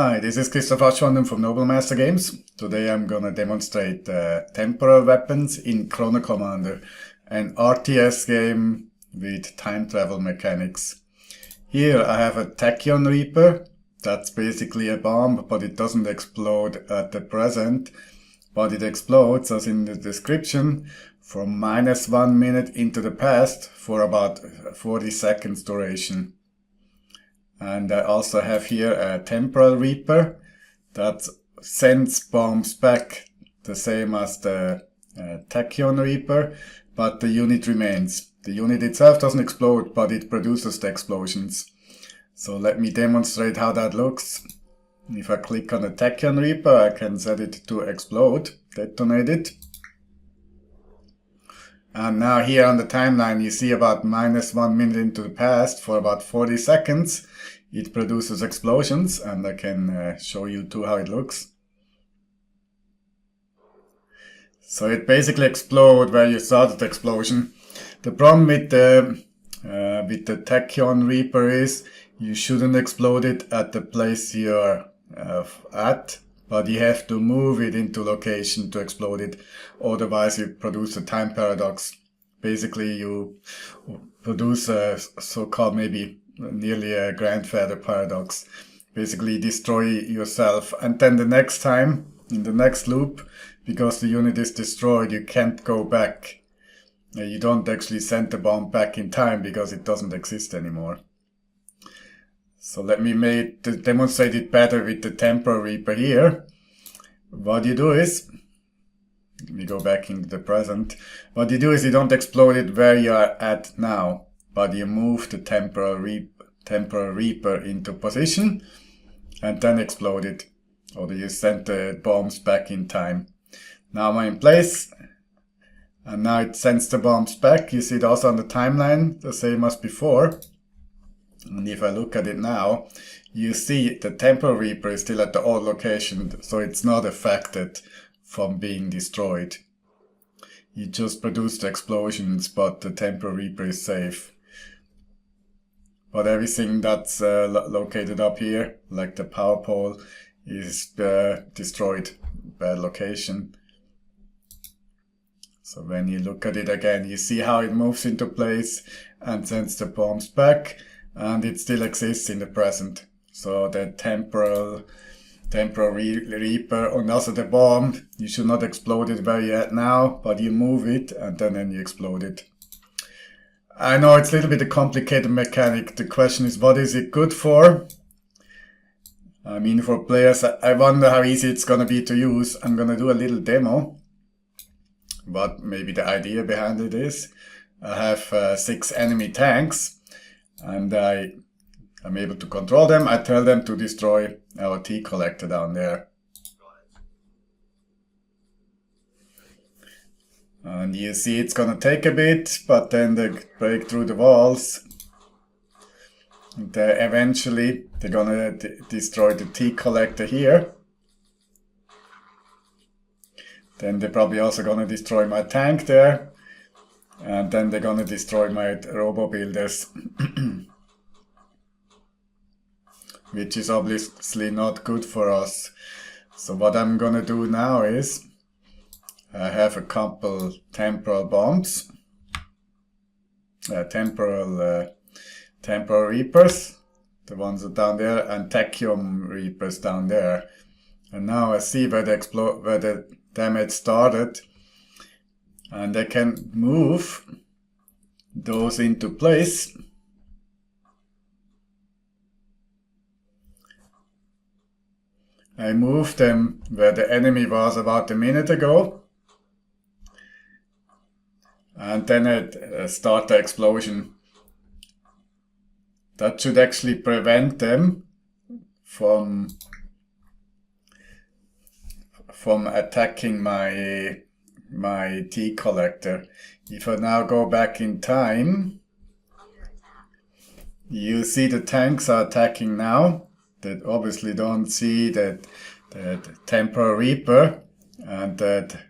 Hi, this is Christopher from Noble Master Games. Today I'm gonna demonstrate temporal weapons in Chrono Commander, an RTS game with time travel mechanics. Here I have a Tachyon Reaper. That's basically a bomb, but it doesn't explode at the present, but it explodes, as in the description, from -1 minute into the past for about 40 seconds duration. And I also have here a Temporal Reaper that sends bombs back, the same as the Tachyon Reaper, but the unit remains. The unit itself doesn't explode, but it produces the explosions. So let me demonstrate how that looks. If I click on the Tachyon Reaper, I can set it to explode, detonate it. And now here on the timeline you see about -1 minute into the past for about 40 seconds. It produces explosions, and I can show you too how it looks. So it basically explodes where you started the explosion. The problem with the Tachyon Reaper is you shouldn't explode it at the place you're at, but you have to move it into location to explode it. Otherwise you produce a time paradox. Basically you produce a so-called maybe nearly a grandfather paradox. Basically destroy yourself, and then the next time, in the next loop, because the unit is destroyed, you can't go back. You don't actually send the bomb back in time because it doesn't exist anymore. So let me demonstrate it better with the Temporal Reaper here. What you do is, let me go back into the present. What you do is you don't explode it where you are at now, but you move the Temporal Reaper into position and then explode it. Or you send the bombs back in time. Now I'm in place, and now it sends the bombs back. You see it also on the timeline, the same as before. And if I look at it now, you see the Temporal Reaper is still at the old location, so it's not affected from being destroyed. You just produce the explosions, but the Temporal Reaper is safe. But everything that's located up here, like the power pole, is destroyed. Bad location. So when you look at it again, you see how it moves into place and sends the bombs back, and it still exists in the present. So the Temporal Reaper, and also the bomb, you should not explode it where you're at now, but you move it and then you explode it. I know it's a little bit a complicated mechanic. The question is, what is it good for? I mean, for players, I wonder how easy it's gonna be to use. I'm gonna do a little demo. But maybe the idea behind it is, I have 6 enemy tanks, and I'm able to control them. I tell them to destroy our tea collector down there. And you see it's gonna take a bit, but then they break through the walls. Eventually they're gonna destroy the tea collector here. Then they're probably also gonna destroy my tank there. And then they're gonna destroy my robo builders. Which is obviously not good for us. So what I'm gonna do now is, I have a couple temporal bombs, temporal reapers, the ones that down there, and Tachyon Reapers down there. And now I see where the damage started, and I can move those into place. I moved them where the enemy was about a minute ago. And then it start the explosion. That should actually prevent them from attacking my tea collector. If I now go back in time, you see the tanks are attacking now. They obviously don't see that Temporal Reaper and that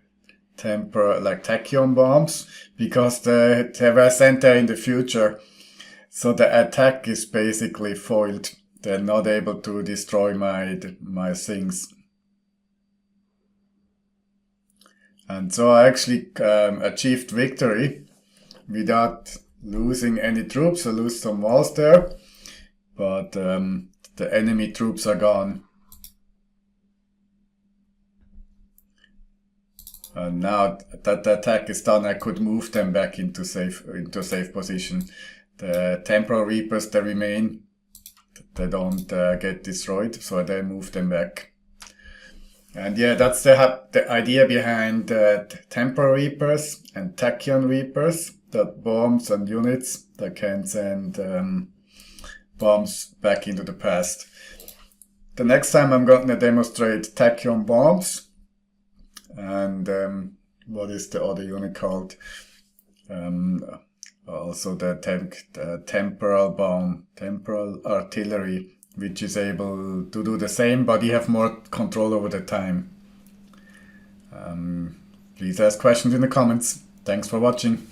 Tachyon bombs, because they were sent there in the future. So the attack is basically foiled. they're not able to destroy my things. And so I actually achieved victory without losing any troops. I lose some walls there, but the enemy troops are gone. And now that the attack is done, I could move them back into safe position. The Temporal Reapers, they remain. They don't get destroyed, so they move them back. And yeah, that's the idea behind Temporal Reapers and Tachyon Reapers, that bombs and units that can send bombs back into the past. The next time I'm going to demonstrate Tachyon bombs. And what is the other unit called? Also the temporal artillery, which is able to do the same, but you have more control over the time. Please ask questions in the comments. Thanks for watching.